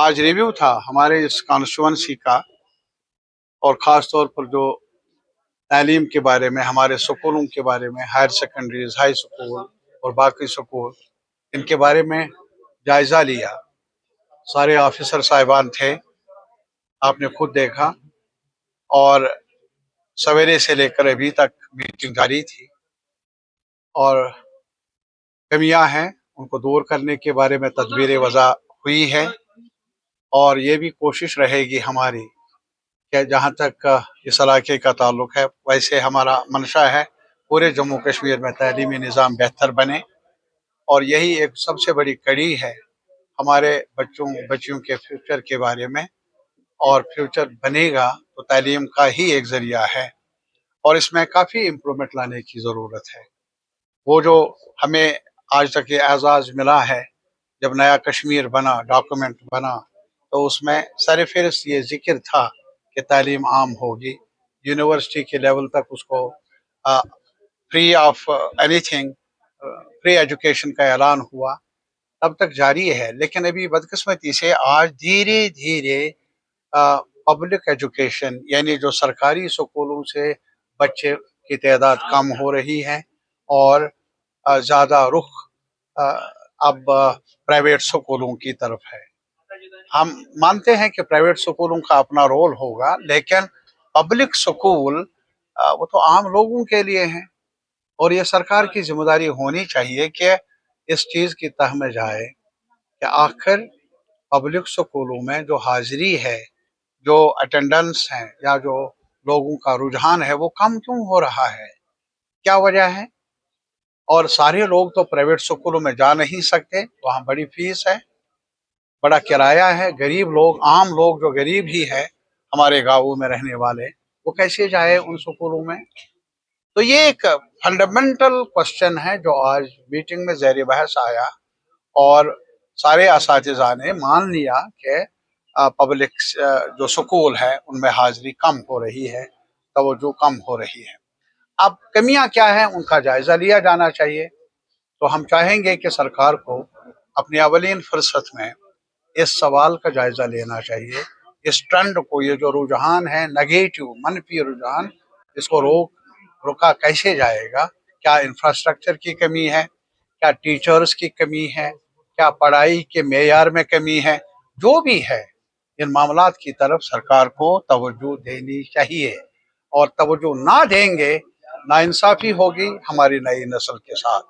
आज रिव्यू था हमारे इस कॉन्स्टिट्यूंसी का, और ख़ास तौर पर जो तालीम के बारे में, हमारे स्कूलों के बारे में, हायर सेकेंडरीज, हाई स्कूल और बाकी स्कूल, इनके बारे में जायज़ा लिया। सारे ऑफिसर साहिबान थे, आपने खुद देखा, और सवेरे से लेकर अभी तक मीटिंग जारी थी, और कमियां हैं उनको दूर करने के बारे में तदबीर वज़ा हुई है। और ये भी कोशिश रहेगी हमारी कि जहाँ तक इस इलाके का ताल्लुक है, वैसे हमारा मंशा है पूरे जम्मू कश्मीर में तालीमी निज़ाम बेहतर बने, और यही एक सबसे बड़ी कड़ी है हमारे बच्चियों के फ्यूचर के बारे में। और फ्यूचर बनेगा तो तालीम का ही एक ज़रिया है, और इसमें काफ़ी इम्प्रूवमेंट लाने की ज़रूरत है। वो जो हमें आज तक ये एजाज़ मिला है, जब नया कश्मीर बना, डॉक्यूमेंट बना, तो उसमें सरफहरिस्त ये जिक्र था कि तालीम आम होगी, यूनिवर्सिटी के लेवल तक उसको free of anything, free education का ऐलान हुआ, तब तक जारी है। लेकिन अभी बदकिस्मती से आज धीरे धीरे पब्लिक एजुकेशन, यानी जो सरकारी स्कूलों से बच्चे की तादाद कम हो रही है, और ज़्यादा रुख अब प्राइवेट स्कूलों की तरफ है। हम मानते हैं कि प्राइवेट स्कूलों का अपना रोल होगा, लेकिन पब्लिक स्कूल वो तो आम लोगों के लिए हैं, और ये सरकार की जिम्मेदारी होनी चाहिए कि इस चीज़ की तह में जाए कि आखिर पब्लिक स्कूलों में जो हाजिरी है, जो अटेंडेंस है, या जो लोगों का रुझान है, वो कम क्यों हो रहा है, क्या वजह है। और सारे लोग तो प्राइवेट स्कूलों में जा नहीं सकते, वहाँ बड़ी फीस है, बड़ा किराया है। गरीब लोग, आम लोग जो गरीब ही है हमारे गाँवों में रहने वाले, वो कैसे जाए उन स्कूलों में। तो ये एक फंडामेंटल क्वेश्चन है जो आज मीटिंग में ज़ेर बहस आया, और सारे असातिज़ा ने मान लिया कि पब्लिक जो स्कूल है उनमें हाजिरी कम हो रही है, तवज्जो कम हो रही है। अब कमियां क्या हैं उनका जायज़ा लिया जाना चाहिए। तो हम चाहेंगे कि सरकार को अपनी अवलीन फुर्सत में इस सवाल का जायज़ा लेना चाहिए, इस ट्रेंड को, ये जो रुझान है नेगेटिव, मनफी रुझान, इसको रुका कैसे जाएगा। क्या इंफ्रास्ट्रक्चर की कमी है, क्या टीचर्स की कमी है, क्या पढ़ाई के मेयार में कमी है, जो भी है, इन मामलात की तरफ सरकार को तवज्जो देनी चाहिए। और तवज्जो ना देंगे, नाइंसाफ़ी होगी हमारी नई नस्ल के साथ,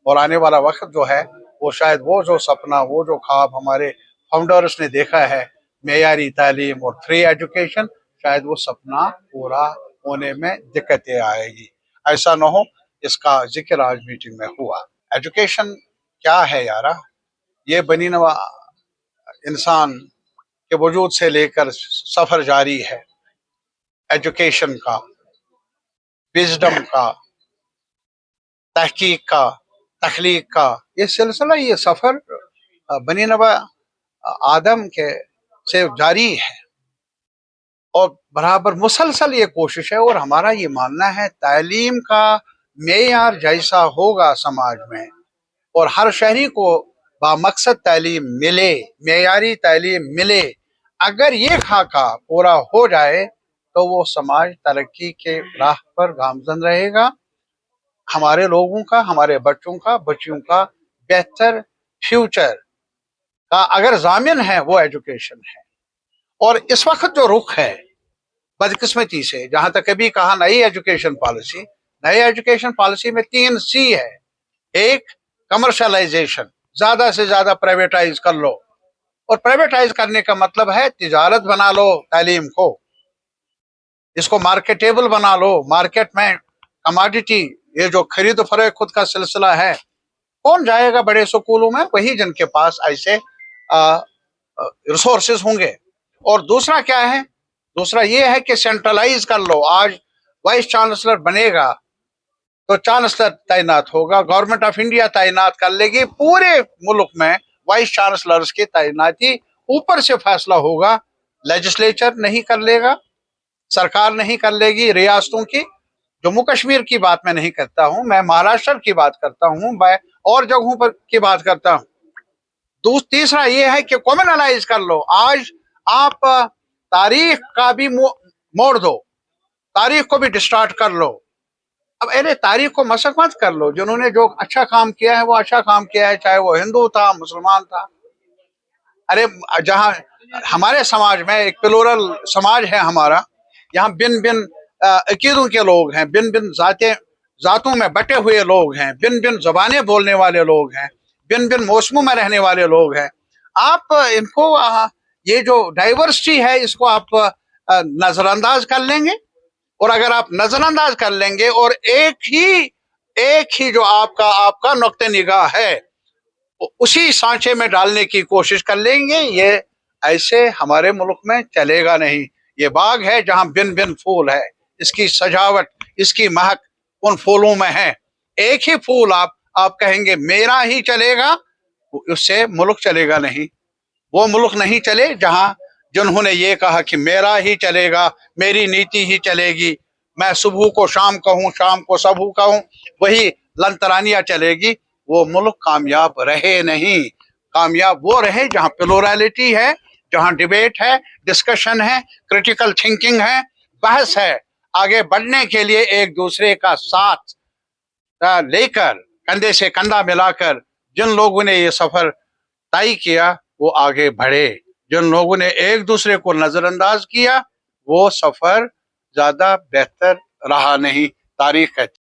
और आने वाला वक्त जो है वो शायद वो जो सपना, वो जो ख्वाब हमारे फाउंडर्स ने देखा है, मेयारी तालीम और फ्री एजुकेशन, शायद वो सपना पूरा होने में दिक्कतें आएगी। ऐसा न हो, इसका जिक्र आज मीटिंग में हुआ। एजुकेशन क्या है यारा, ये बनी नवा इंसान के वजूद से लेकर सफ़र जारी है एजुकेशन का, विजडम का, तहकीक का, तख्लीक का। ये सिलसिला, ये सफ़र बनी नवा आदम के से जारी है, और बराबर मुसलसल ये कोशिश है। और हमारा ये मानना है तालीम का मेयार जैसा होगा समाज में, और हर शहरी को बामकसद तालीम मिले, मेयारी तालीम मिले, अगर ये खाका पूरा हो जाए तो वो समाज तरक्की के राह पर गामजन रहेगा। हमारे लोगों का, हमारे बच्चों का, बच्चियों का बेहतर फ्यूचर का अगर जामिन है वो एजुकेशन है। और इस वक्त जो रुख है बदकिस्मती से, जहां तक कभी कहा नई एजुकेशन पॉलिसी, नई एजुकेशन पॉलिसी में 3C है। एक, कमर्शलाइजेशन, ज्यादा से ज्यादा प्राइवेटाइज कर लो, और प्राइवेटाइज करने का मतलब है तिजारत बना लो तालीम को, इसको मार्केटेबल बना लो, मार्केट में कमोडिटी, ये जो खरीद फरोख्त खुद का सिलसिला है, कौन जाएगा बड़े स्कूलों में, वही जिनके पास ऐसे रिसोर्सेज होंगे। और दूसरा क्या है, दूसरा ये है कि सेंट्रलाइज कर लो। आज वाइस चांसलर बनेगा तो चांसलर तैनात होगा, गवर्नमेंट ऑफ इंडिया तैनात कर लेगी पूरे मुल्क में वाइस चांसलर्स की तैनाती, ऊपर से फैसला होगा, लेजिस्लेचर नहीं कर लेगा, सरकार नहीं कर लेगी रियासतों की। जम्मू कश्मीर की बात मैं नहीं करता हूं, मैं महाराष्ट्र की बात करता हूं, मैं और जगहों पर की बात करता हूं। तीसरा ये है कि कॉमनलाइज कर लो। आज आप तारीख का भी मोड़ दो, तारीख को भी डिस्टार्ट कर लो। अब अरे तारीख को मशक मत कर लो, जिन्होंने जो अच्छा काम किया है वो अच्छा काम किया है, चाहे वो हिंदू था मुसलमान था। अरे जहाँ हमारे समाज में एक प्लूरल समाज है हमारा, यहाँ भिन्न भिन्न अकीदों के लोग हैं, भिन्न भिन्न जातों में बटे हुए लोग हैं, भिन्न भिन्न जबानें बोलने वाले लोग हैं, भिन्न भिन्न मौसमों में रहने वाले लोग हैं। आप इनको ये जो डाइवर्सिटी है इसको आप नजरअंदाज कर लेंगे, और अगर आप नजरअंदाज कर लेंगे और एक ही जो आपका नुक्ते निगाह है उसी सांचे में डालने की कोशिश कर लेंगे, ये ऐसे हमारे मुल्क में चलेगा नहीं। ये बाग है जहां भिन्न भिन्न फूल है, इसकी सजावट, इसकी महक उन फूलों में है। एक ही फूल आप कहेंगे मेरा ही चलेगा, उससे मुल्क चलेगा नहीं। वो मुल्क नहीं चले जिन्होंने ये कहा कि मेरा ही चलेगा, मेरी नीति ही चलेगी, मैं सुबह को शाम कहूँ, शाम को सुबह कहूँ, वही लंतरानिया चलेगी। वो मुल्क कामयाब रहे नहीं। कामयाब वो रहे जहाँ प्लुरलिटी है, जहाँ डिबेट है, डिस्कशन है, क्रिटिकल थिंकिंग है, बहस है। आगे बढ़ने के लिए एक दूसरे का साथ लेकर, कंधे से कंधा मिलाकर जिन लोगों ने ये सफर तय किया वो आगे बढ़े। जिन लोगों ने एक दूसरे को नजरअंदाज किया वो सफर ज्यादा बेहतर रहा नहीं। तारीख कहती